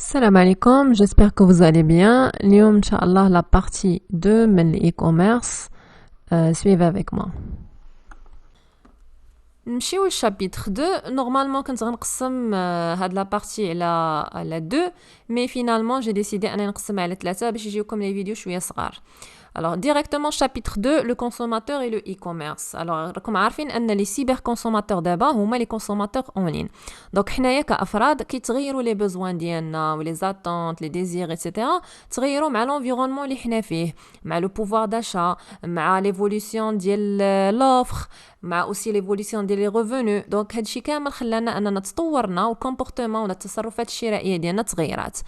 Salam alaikum, j'espère que vous allez bien. اليوم إن شاء الله la partie 2 من e-commerce. Suivez avec moi. نمشيو للشابيتر 2. نورمالمون كنت غنقسم هاد لا بارتي على 2 مي فينالمون جي ديسيدي انني نقسم على 3 باش يجيوكم لي فيديو شويه صغار. Alors directement chapitre 2, le consommateur et le e-commerce. Alors راكم عارفين ان لي سيبر كونسوماتور دابا هما لي كونسوماتور اونلاين. دونك حنايا كافراد كيتغيروا لي بوزوان ديالنا ولي زاتونت لي ديزير ايتترا تغيروا مع لونفيرونمون اللي حنا فيه مع لو بوفوار داشا مع ليفولوسيون ديال لوفر مع اوسي ليفولوسيون ديال لي ريفونو. دونك هادشي كامل خلانا اننا تطورنا والكومبورتمون ولا التصرفات الشرائيه ديالنا تغيرات.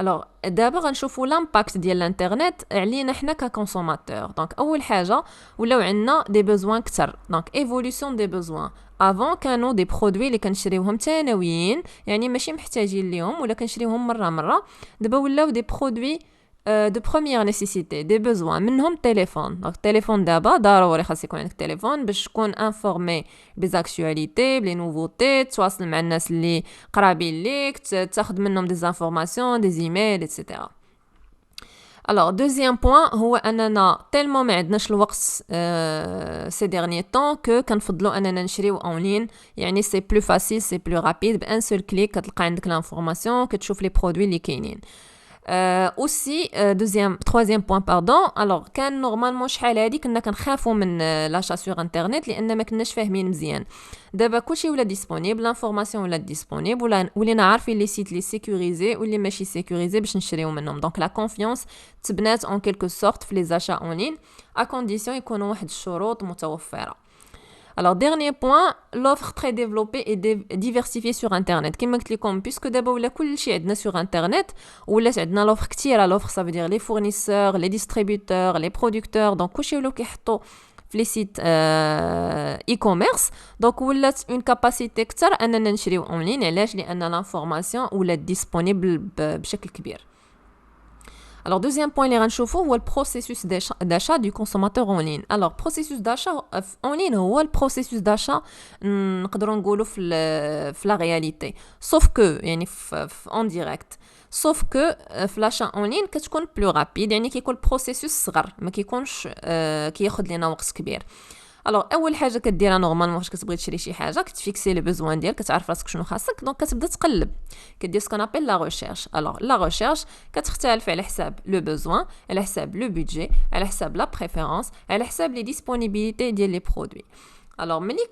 Alors, d'abord غنشوفوا l'impact ديال الانترنت علينا حنا ككونسوماتور. دونك اول حاجه ولاو عندنا دي بوزوان كتر. دونك ايفولوسيون دي بوزوان. افون كانوا دي برودوي اللي كنشريوهم ثانويين يعني ماشي محتاجين ليهم ولا كنشريوهم مره دابا ولاو دي برودوي de première nécessité des besoins منهم تليفون. دونك التليفون دابا ضروري خاص يكون عندك تليفون باش تكون انفورمي بزاكtualité بلي نوفوتي تواصل مع الناس اللي قرابين ليك تاخذ منهم دي انفورماسيون دي ايميل ايتترا. Alors deuxième point هو اننا تيلمون ما عندناش الوقت سي ديرني طون كنفضلوا اننا نشريو اونلاين يعني سي بلو فاسيل سي بلو رابيد بان سول كليك كتلقى عندك لانفورماسيون كتشوف لي برودوي اللي كاينين. troisième point pardon. Alors كان نورمالمون شحال هادي كنا كنخافوا من لاشا سور انترنت لان ما كناش فاهمين مزيان. دابا كلشي ولا ديسپونيبل لانفورماسيون ولا ديسپونيبل ولينا عارفين لي سيت لي سيكوريزي واللي ماشي سيكوريزي باش نشريو منهم. دونك لا كونفيونس تبنات اون كيلكو سورت في لي زاشا اونلاين ا كونديسيون يكونوا واحد الشروط متوفره. Alors, dernier point, l'offre très développée et diversifiée sur Internet. Comme je l'ai dit, puisque d'abord, tout est sur Internet, ou là, on a l'offre qui est l'offre, ça veut dire les fournisseurs, les distributeurs, les producteurs, donc tout ce qui est les sites e-commerce. Donc, on a une capacité كتر أننا نشريو en ligne, علاش لأن l'information ou est disponible بشكل كبير. Alors, deuxième point, c'est le processus d'achat du consommateur en ligne. Alors, processus d'achat en ligne, c'est le processus d'achat la réalité. Sauf que, en direct. Sauf que, l'achat en ligne, c'est plus rapide. C'est le processus صغر, ما كيكونش كياخد لنا وقت كبير. الوغ اول حاجه كديرها نورمالمون فاش كتبغي تشري شي حاجه كتفيكسي لي بوزوان ديالك كتعرف راسك شنو خاصك دونك كتبدا تقلب كدير سكون ابل لا ريشيرش. الوغ لا ريشيرش كتختلف على حساب لو بوزوان على حساب لو بودجي على حساب لا بريفيرونس على حساب لي ديسپونيبيليتي ديال لي برودوي. الوغ ملي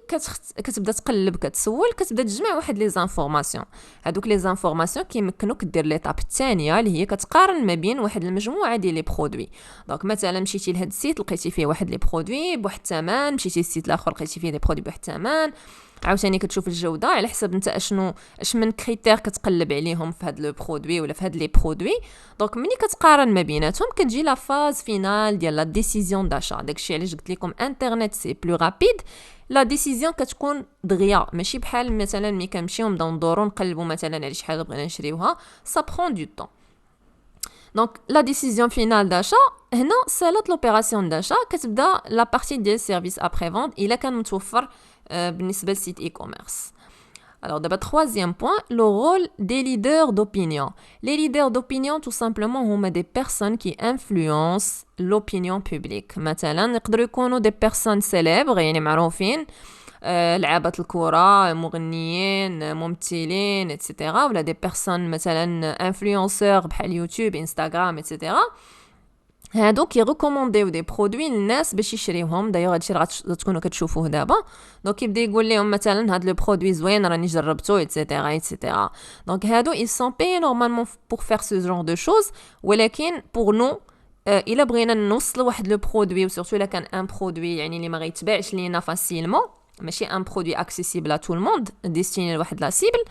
كتبدا تقلب كتسول كتبدا تجمع واحد لي زانفورماسيون. هادوك لي زانفورماسيون كيمكنوك دير ليطاب الثانيه اللي هي كتقارن ما بين واحد المجموعه ديال لي برودوي. دونك مثلا مشيتي لهاد السيت لقيتي فيه واحد لي برودوي بواحد الثمن مشيتي للسيت الاخر لقيتي فيه لي برودوي بواحد الثمن عاوتاني كتشوف الجوده على حسب انت اش من كريتير كتقلب عليهم في هاد لو برودوي ولا في هاد لي برودوي. دونك ملي كتقارن ما بيناتهم كتجي لا فاز فينال ديال لا ديسيزيون داشا. داكشي علاش قلت لكم انترنت سي بلو رابيد. لا ديسيزيون كتكون دغيا ماشي بحال مثلا ملي كنمشيو نبداو ندورو نقلبوا مثلا على شي حاجه بغينا نشريوها سا برون دو طون. دونك لا ديسيزيون فينال داشا هنا سالات لوبيراسيون داشا كتبدا لا بارتي ديال سيرفيس ابري فونت الا كان متوفر بالنسبه للسيت اي كوميرس. Alors, d'abord, troisième point, le rôle des leaders d'opinion. Les leaders d'opinion, tout simplement, sont des personnes qui influencent l'opinion publique. مثلا يقدروا يكونوا des personnes célèbres يعني معروفين لعابة الكرة مغنيين ممثلين etc. ولا des personnes مثلا influenceurs بحال يوتيوب انستغرام etc. هادوك يريكومونديو دي برودوي للناس باش يشريوهم. دايوغ هادشي راه غتكونوا كتشوفوه دابا. دونك يبدا يقول لهم مثلا هاد لو برودوي زوين راني جربته ايتترا ايتترا. دونك هادو ils sont payés normalement pour faire ce genre de choses ولكن pour nous الا بغينا نوصلوا واحد لو برودوي وسورتو الا كان ان برودوي يعني اللي ما غيتباعش لينا فاسيلمون ماشي ان برودوي اكسيسيبل ا تو الموند ديستيني لواحد لا سيبل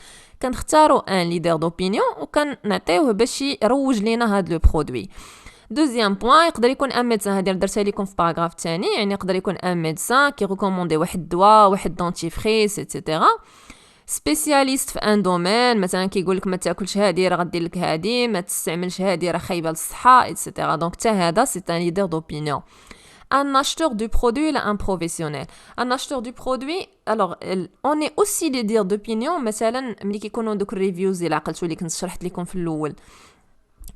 كنختاروا ان ليدر دوبينيون وكنعطيوه باش يروج لينا هاد لو برودوي. دوزيام بوين يقدر يكون ان ميدسان هادي درتها لكم في باراغراف ثاني يعني يقدر يكون ان ميدسان كي ريكوموندي واحد الدواء واحد دونتيفريس ايتترا. سبيسياليست في ان دومين مثلا كيقول لك ما تاكلش هادي راه غدير لك هادي ما تستعملش هادي راه خايبه للصحه ايتترا. دونك حتى هذا سي ان ليدر دوبينيون. un acheteur du produit ou un professionnel. Un acheteur du produit, alors on est aussi leader d'opinion. مثلا ملي كيكونوا دوك الريفيوز اللي عقلتوا اللي كنت شرحت لكم في الاول.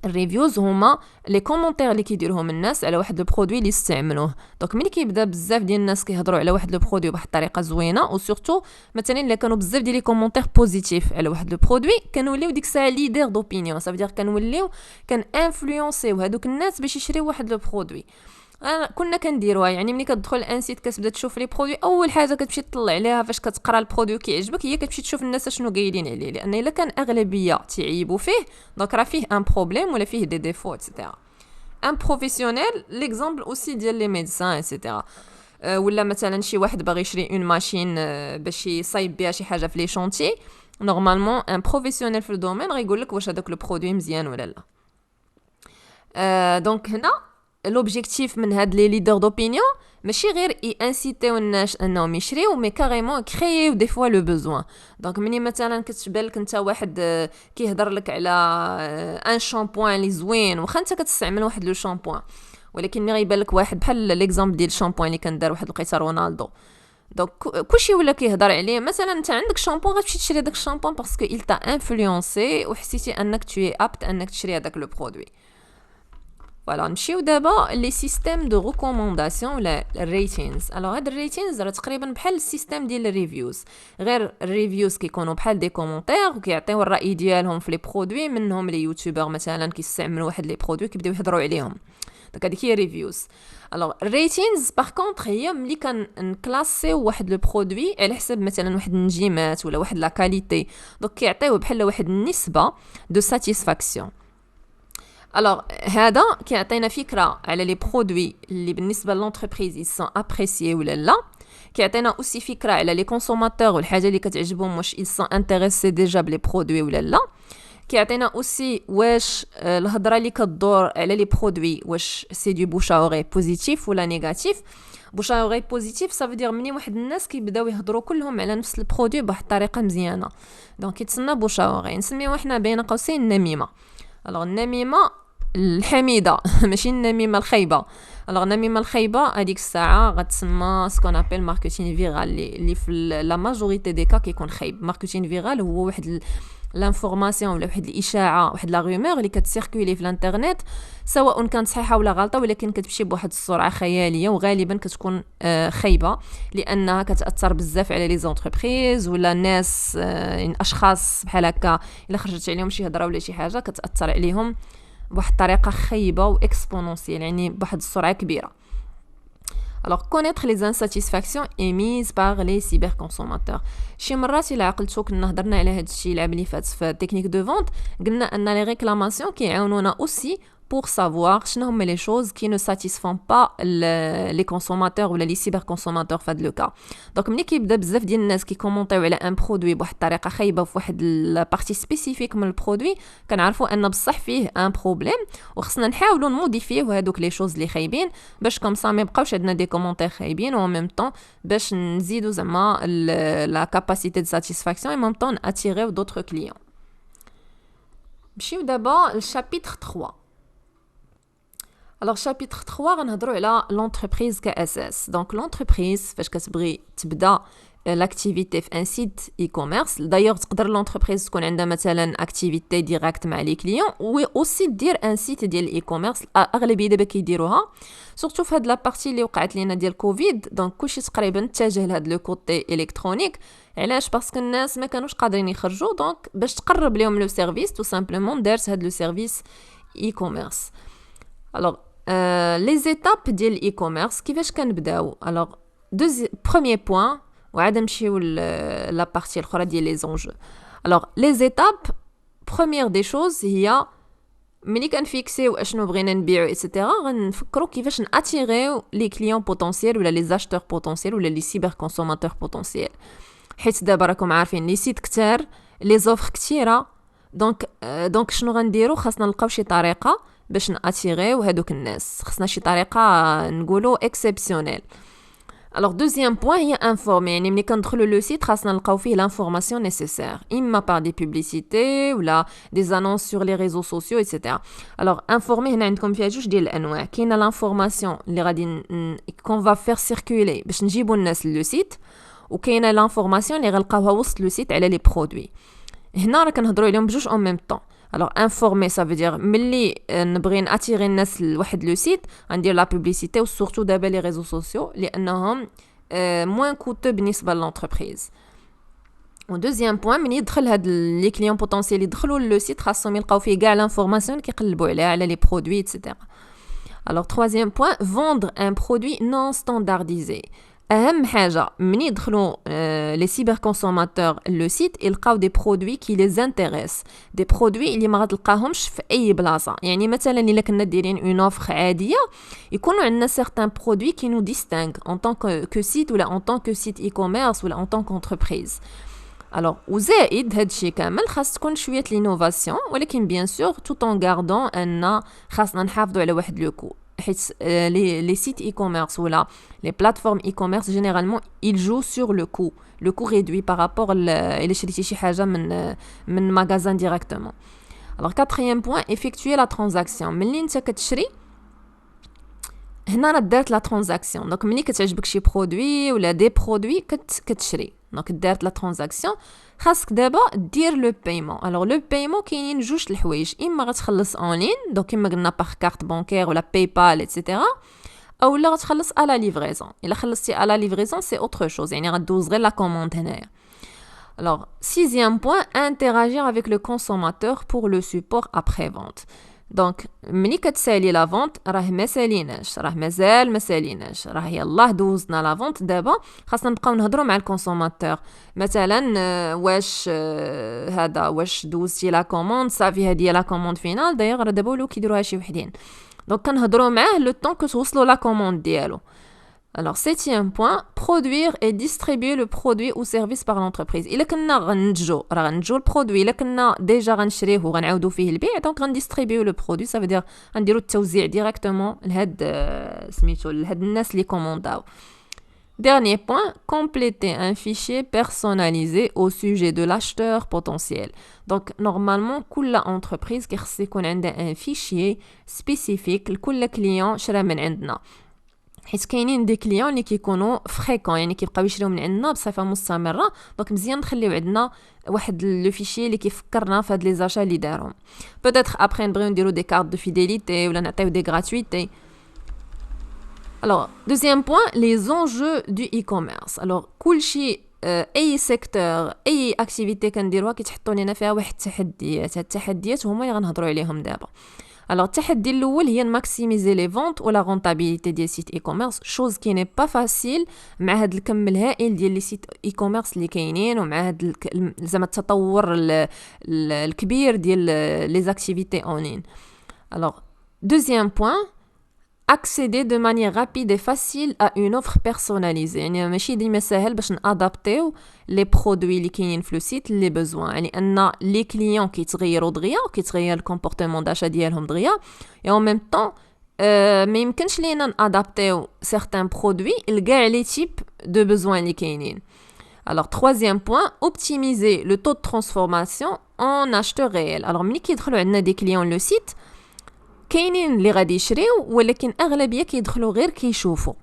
الريفيوز هما لي كومونتير اللي كيديروهم الناس على واحد لو برودوي اللي استعملوه. دونك ملي كيبدا بزاف ديال الناس كيهضروا على واحد لو برودوي بواحد الطريقه زوينه، وسورتو مثلا الا كانوا بزاف ديال لي كومونتير بوزيتيف على واحد لو برودوي، كنوليو ديك الساعه ليدر دوبينيون. صافي دير كنوليو انفلونسيو هذوك الناس باش يشريو واحد لو برودوي. كنا كنديروها، يعني ملي كتدخل الان سيت كتبدا تشوف لي برودوي، اول حاجه كتمشي تطلع عليها فاش كتقرا البرودوي كيعجبك هي كتمشي تشوف الناس شنو قايلين عليه، لان الا كان اغلبيه تعيبوا فيه دونك راه فيه ان بروبليم ولا فيه دي ديفو اكسيتيرا. ان بروفيسيونيل ليكزامبل اوسي ديال لي ميدسان اكسيتيرا، ولا مثلا شي واحد باغي يشري اون ماشين باش يصايب بها شي حاجه في لي شونتي، نورمالمون ان بروفيسيونيل في الدومين غيقول لك واش هذاك لو برودوي مزيان ولا لا. دونك هنا l'objectif من هاد لي ليدر دوبينيون ماشي غير انسيتيو الناس انهم يشريو، مي كاريمون كرييو دي فوا لو بوزوان. دونك مني مثلا كتبان لك انت واحد كيهضر لك على ان شامبوان اللي زوين، واخا انت كتستعمل واحد لو شامبوان، ولكن ملي غيبان لك واحد بحال ليكزامبل ديال الشامبوان اللي كان دار واحد الوقيته رونالدو، دونك كلشي ولا كيهضر عليه. مثلا انت عندك شامبوان غتمشي تشري داك الشامبوان باسكو il t'a influencé وحسيتي انك tu es apte انك تشري هذاك لو برودوي. فوالا نمشيو دابا لي سيستيم دو ريكومونداسيون ولا الريتينز. الوغ هاد الريتينز راه تقريبا بحال السيستيم ديال الريفيوز، غير الريفيوز كيكونوا بحال دي كومونتير وكيعطيو الراي ديالهم في لي برودوي. منهم لي يوتيوبر مثلا كيستعملوا واحد لي برودوي كيبداو يهضروا عليهم، دونك هذيك هي ريفيوز. الوغ الريتينز باغ كونطخ هي ملي كنكلاسيو واحد لو برودوي على حساب مثلا واحد النجيمات ولا واحد لا كاليتي، دونك كيعطيوه بحال واحد النسبه دو ساتيسفاكسيون. الوغ هذا كيعطينا فكره على لي برودوي اللي بالنسبه لونتربريز يسون ابريسيي ولا لا. كيعطينا اوسي فكره على لي كونسوماتور والحاجه اللي كتعجبهم واش يسون انتريسي ديجا بلي برودوي ولا لا. كيعطينا اوسي واش الهضره اللي كدور على لي برودوي واش سي دو بوشاوري بوزيتيف ولا نيجاتيف. بوشاوري بوزيتيف صافي دير مني واحد الناس كيبداو يهضروا كلهم على نفس البرودوي بواحد الطريقه مزيانه، دونك كيتسنى بوشاوري. نسميوه حنا بين قوسين النميمه. الوغ النميمه الحميده ماشي النميمه الخايبه. الوغ النميمه الخايبه هذيك الساعه غتسمى سكون ابل ماركتين فيرال، اللي في لا ماجوريتي دي كا كيكون خايب. ماركتين فيرال هو واحد لانفورماسيون ولا واحد الاشاعه، واحد لا رومور اللي كتسيركولي في الانترنت، سواء كانت صحيحه ولا غلطه، ولكن كتمشي بواحد السرعه خياليه وغالبا كتكون خايبه، لانها كتاثر بزاف على لي زونتربريز ولا الناس، اشخاص بحال هكا الا خرجت عليهم شي هضره ولا شي حاجه كتاثر عليهم بواحد الطريقه خايبه واكسبونونسيال، يعني بواحد السرعه كبيره. Alors, connaître les insatisfactions émises par les cyberconsommateurs. شي مرات الى عقلتو كنا هضرنا على هذا الشيء العام اللي فات في تكنيك دو فونت، قلنا ان لي ريكلاماسيون كيعاونونا اوسي pour savoir شنو هما les choses qui ne satisfont pas les consommateurs ولا les cyberconsommateurs في هذا لو كا. دونك ملي كيبدا بزاف ديال الناس كيكومونطيو على ان برودوي بواحد الطريقه خايبه في واحد البارتي سبيسيفيك من البرودوي، كنعرفوا ان بصح فيه ان بروبليم وخصنا نحاولوا نموديفيو هذوك لي شوز اللي خايبين باش كوم سا ما يبقاوش عندنا دي كومونتير خايبين، و ميم طون باش نزيدوا زعما لا كاباسيتي دو ساتيسفاكسيون، و ميم طون اتيريو دوطر كليون. نمشيو دابا للشابيتر 3. Alors chapitre 3 غنهضروا على l'entreprise كأساس. Donc l'entreprise فاش كتبغي تبدا l'activité في un site e-commerce، d'ailleurs تقدر l'entreprise تكون عندها مثلا activité direct مع les clients و aussi دير un site ديال e-commerce. اغلبيه دابا كيديروها سورتو في هاد لا بارتي اللي وقعت لينا ديال كوفيد، دونك كلشي تقريبا اتجه لهاد لو كوتي الكترونيك. علاش؟ باسكو الناس ما كانوش قادرين يخرجوا، دونك باش تقرب لهم لو سيرفيس تو سامبلومون دارت هاد لو سيرفيس e-commerce. Alors les étapes ديال الاي كوميرس كيفاش كنبداو؟ alors premier point وعاد نمشيو لا بارتي الاخرى ديال لي زونجو. alors les étapes première des choses هي ملي كنفيكسيو اشنو بغينا نبيعو ايتترا، غنفكروا كيفاش ناتيريو لي كليون بوتونسييل ولا لي زاشتور بوتونسييل ولا لي سيبر كونسوماتور بوتونسييل، حيت دابا راكم عارفين لي سيت كتار، لي زوفر كثيره، دونك شنو غنديرو؟ خاصنا نلقاو شي طريقه باش ناتيريو هادوك الناس، خصنا شي طريقه نقولوا اكسبسيونيل. Alors, deuxième point, il y a informer. يعني ملي كندخلوا le site خاصنا نلقاو فيه l'information nécessaire. إما par des publicités ou là des annonces sur les réseaux sociaux, etc. Alors, informer هنا عندكم فيها جوج ديال الأنواع. كاينة l'information اللي غادي qu'on va faire circuler باش نجيبوا الناس للو سيت، وكاينة l'information اللي غنلقاوها وسط لو سيت على لي برودوي. هنا راه كنهضروا عليهم بجوج en même temps. Alors, informer, ça veut dire ملي نبغي ناتيري الناس لواحد لو سيت غندير لا بوبليسيتي وسورتو دابا لي ريزو سوسيو لانهم موان كوتو بالنسبه للونتربريز. و دوزيام بوين ملي يدخل هاد لي كليون بوتونسييل يدخلوا لو سيت خاصهم يلقاو فيه كاع لانفورماسيون كيقلبوا عليها على لي برودوي ايتترا. Alors troisième point, vendre un produit non standardisé. أهم حاجة مني يدخلوا les cyberconsommateurs le site يلقاو des produits qui les intéressent, des produits اللي ما غتلقاهمش في أي بلاصة. يعني مثلا إلا كنا دايرين une offre عادية يكونوا عندنا certains produits qui nous distinguent en tant que site ولا en tant que site e-commerce ولا en tant qu'entreprise. Alors وزائد هادشي كامل خاص تكون شوية l'innovation ولكن bien sûr tout en gardant أن خاصنا نحافظوا على واحد لو كو. Les sites e-commerce ou là, les plateformes e-commerce, généralement, ils jouent sur le coût réduit par rapport à un magasin directement. Alors, quatrième point, effectuer la transaction. ملي انت كتشري هنا راه دارت لا ترانزاكسيون. دونك ملي كتعجبك شي برودوي ولا دي برودوي كتشري، دونك دارت لا ترانزاكسيون، خاصك دابا دير لو بايمون. الوغ لو بايمون كاينين جوج الحوايج، اما غتخلص اون لين دونك كما قلنا باغ كارت بانكير ولا باي بال ايتترا، او لا غتخلص على ليفريزون. الا خلصتي على ليفريزون سي اوتر شوز، يعني غدوز غير لا كوموند هنايا. Alors, sixième point, interagir avec le consommateur pour le support après-vente. دونك ملي كتسالي لا فونت راه ما ساليناش، راه مازال ما ساليناش، راه يلاه دوزنا لا فونت. دابا خاصنا نبقاو نهضروا مع الكونسوماتور مثلا واش هذا واش دوزتي لا كوموند صافي هذه لا كوموند فينال. دايوغ راه دابا ولاو كيديروها شي وحدين، دونك كنهضروا معاه لو طون كو توصلوا لا كوموند ديالو. Alors, septième point, produire et distribuer le produit ou service par l'entreprise. إلا كنا غننتجو راه غننتجو البرودوي، إلا كنا ديجا غنشريه وغنعاودو فيه البيع دونك غنديستريبيو لو برودوي، ça veut dire غنديرو التوزيع ديريكتومون لهاد سميتو لهاد الناس اللي كومونداو. Dernier point, compléter un fichier personnalisé au sujet de l'acheteur potentiel. Donc, normalement, كل entreprise كيخص يكون عندها un fichier spécifique لكل كليون شرا من عندنا. حيت كاينين دي كليون اللي كيكونوا فريكون، يعني كيبقاو يشريو من عندنا بصفه مستمره، دونك مزيان نخليو عندنا واحد لو فيشي اللي كيفكرنا في هاد لي زاشا اللي دارهم. بوتيتر ابري نبغيو نديرو دي كارت دو فيديليتي ولا نعطيو دي غراتويتي. Alors, deuxième point, les enjeux du e-commerce. Alors, كلشي اي سيكتور اي اكتيفيتي كنديروها كيتحطوا لينا فيها واحد التحديات. هاد التحديات هما اللي غنهضروا عليهم دابا. Alors, التحدي الاول هي maximiser les ventes ou la rentabilité des sites e-commerce, chose qui n'est pas facile مع هاد الكم الهائل ديال لي سيت e-commerce اللي كاينين ومع هاد زعما التطور الكبير ديال لي زاكتيفيتي اون لين. Alors, deuxième point, accéder de manière rapide et facile à une offre personnalisée. يعني ماشي ديما ساهل باش نادابتيو لي برودوي اللي كاينين في لو سيت لي بوزوان، يعني ان لي كليون كيتغيروا دغيا وكيتغير الكومبورتمون داشا ديالهم دغيا، اي اون ميم طون ما يمكنش لينا نادابتيو سيغتان برودوي لكاع لي تيب دو بوزوان اللي كاينين. Alors, troisième point, optimiser le taux de transformation en acheteur réel. Alors, ملي كيدخلوا عندنا دي كليون لو سيت كاينين اللي غادي يشريو ولكن اغلبيه كيدخلوا غير كيشوفوا.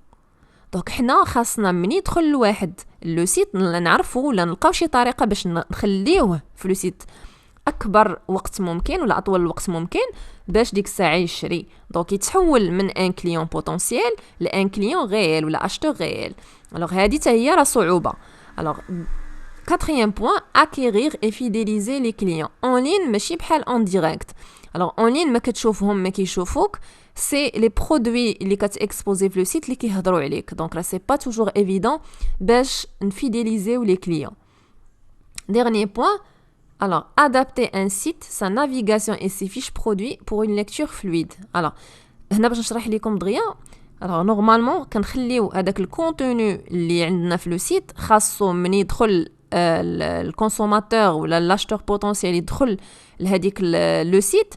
دونك حنا خاصنا من يدخل الواحد لو سيت نعرفوا ولا نلقاو شي طريقه باش نخليوه في لو سيت اكبر وقت ممكن ولا اطول الوقت ممكن باش ديك الساعه يشري، دونك يتحول من ان كليون بوتونسييل لان كليون ريال ولا اشتور ريال. الوغ هذه حتى هي راه صعوبه. الوغ quatrième point, acquérir et fidéliser les clients en ligne ماشي بحال en direct. Alors en ligne ما كتشوفهم ما كيشوفوك، سي لي برودوي اللي كتاكسبوزي في لو سيت اللي كيهضروا عليك، دونك راه سي با توجور ايفيدون باش نفيديليزيو لي كليون. Dernier point, alors adapter un site, sa navigation et ses fiches produits pour une lecture fluide. Alors هنا باش نشرح لكم دغيا. alors نورمالمون كنخليو هذاك الكونتوني اللي عندنا في لو سيت خاصو من يدخل الكونسوماتور ولا لاشتور بوتونسييل يدخل لهذيك لو سيت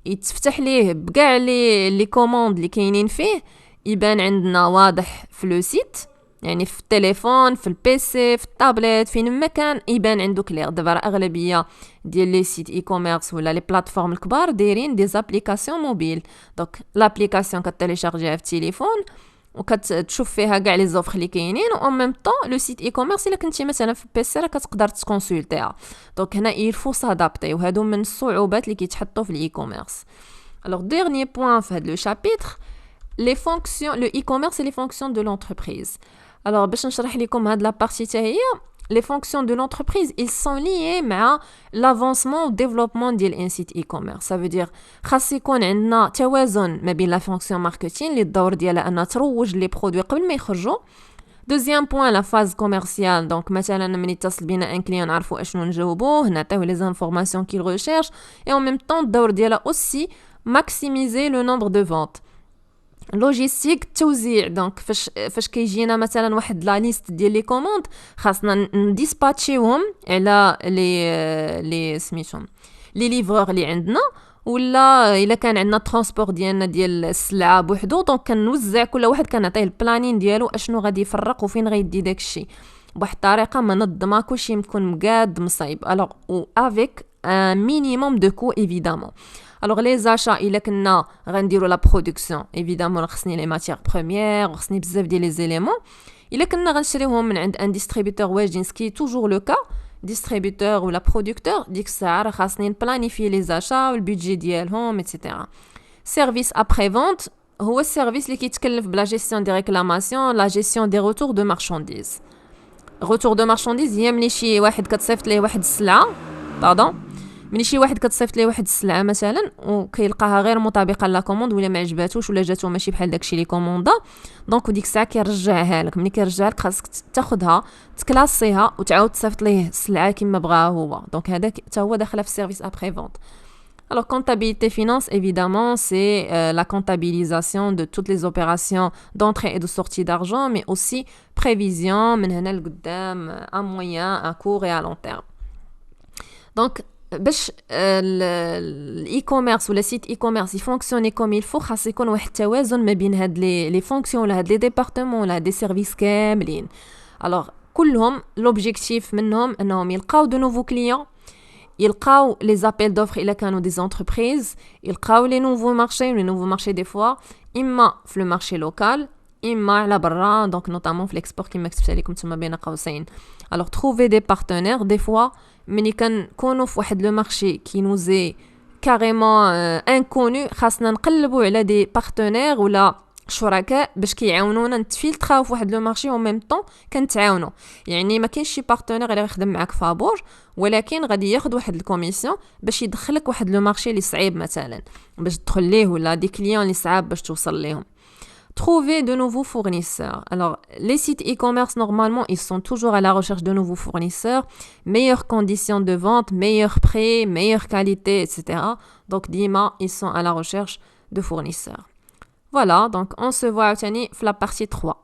يتفتح ليه بكاع لي كوموند اللي كاينين فيه، يبان عندنا واضح في لو سيت يعني في التليفون، في البيسي، في التابلت، فين ما كان يبان عنده كلير. دابا اغلبيه ديال لي سيت اي كوميرس ولا لي بلاتفورم الكبار دايرين دي زابليكاسيون موبيل. دونك لابليكاسيون كتيليشارجيها في التليفون وكتشوف فيها كاع لي زوفر اللي كاينين، و ميم طون لو سيت اي كوميرس الا كنتي مثلا في البيسي راه كتقدر تكونسلتيها. دونك هنا يلفو سادابتي، وهادو من الصعوبات اللي كيتحطوا في الاي كوميرس. Alors, dernier point fait le chapitre, les fonctions, le e-commerce et les fonctions de l'entreprise. Alors, باش نشرح لكم هاد la partie تاهي. Les fonctions de l'entreprise, ils sont liés مع l'avancement ou développement ديال un site e-commerce. Ça veut dire خاص يكون عندنا توازن ما بين la fonction marketing اللي الدور ديالها أنها تروج لي برودوي قبل ما يخرجوا. Deuxième point, la phase commerciale. Donc, مثلا ملي يتصل بينا un client نعرفوا اشنو نجاوبوه، نعطيوه les informations qu'il recherche, et en même temps الدور ديالها aussi maximiser le nombre de ventes. لوجيستيك التوزيع. دونك فاش كيجينا مثلا واحد لا ليست ديال لي كوموند خاصنا نديسباتشيوهم على لي سميتهم لي ليفرور اللي عندنا، ولا الا كان عندنا ترونسبور ديالنا ديال السلعه بوحدو. دونك كنوزع كل واحد كنعطيه البلانين ديالو اشنو غادي يفرق وفين غيدي داكشي بواحد الطريقه منظمه، كلشي يكون مقاد مصايب. الوغ و افيك ان مينيموم دو كو ايفيدامون. Alors les achats الا كنا غنديروا لا برودكسيون ايفيدامون خصني لي ماتيير بروميير وخصني بزاف ديال لي زيليمون. الا كنا غنشريوهم من عند ان ديستريبيوتور واجدين سكي توجور لو كا ديستريبيوتور ولا برودكتور، ديك الساعه راه خاصني نبلانيفي لي زاشا والبيدجي ديالهم ايتترا. سيرفيس ابري فونت هو السيرفيس اللي كيتكلف بلا جيستيون دي ريكلاماسيون، لا جيستيون دي روتور دو مارشانديز. روتور دو مارشانديز هي ملي شي واحد كتصيفط ليه واحد السلعه ملي شي واحد كتصيفط ليه واحد السلعه مثلا وكيلقاها غير مطابقه لا كوموند ولا ما عجباتوش ولا جاتو ماشي بحال داكشي اللي كوموندا، دونك ديك الساعه كيرجعها لك. ملي كيرجعها لك خاصك تاخذها تكلاسيها وتعاود تصيفط ليه السلعه كما بغاها هو. دونك هذاك حتى هو داخله في سيرفيس ابري فونت. Alors, comptabilité finance, évidemment, c'est la comptabilisation de toutes les opérations d'entrée et de sortie d'argent, mais aussi prévision, من هنا لقدام, à moyen, à court et à long terme. Donc, باش الاي كوميرس ولا سيت اي كوميرس يفونكسيوني كوم يلفو خاص يكون واحد التوازن ما بين هاد لي فونكسيون ولا هاد لي ديبارتمون ولا هاد لي سيرفيس كاملين. الوغ كلهم لوبجيكتيف منهم انهم يلقاو دو نوفو كليون، يلقاو لي زابيل دوفر الا كانوا دي زونتربريز، يلقاو لي نوفو مارشي دي فوا اما في لو مارشي لوكال اما على برا، دونك نوطامون في ليكسبور كما كتبت لكم تما بين قوسين. الوغ تروفي دي بارتنير دي فوا ملي كنكونوا في واحد لو مارشي كي نوزي كاريمون انكونو، خاصنا نقلبوا على دي بارتنير ولا شركاء باش كيعاونونا نتفلتراو في واحد لو مارشي و ميم طون كنتعاونوا. يعني ما كاينش شي بارتنير اللي غيخدم معاك فابور ولكن غادي ياخذ واحد الكوميسيون باش يدخلك واحد لو مارشي اللي صعيب مثلا باش تدخل ليه، ولا دي كليون اللي صعاب باش توصل ليهم. Trouver de nouveaux fournisseurs. Alors, les sites e-commerce, normalement, ils sont toujours à la recherche de nouveaux fournisseurs, meilleures conditions de vente, meilleurs prix, meilleure qualité, etc. Donc, dima, ils sont à la recherche de fournisseurs. Voilà, donc on se voit à la partie 3.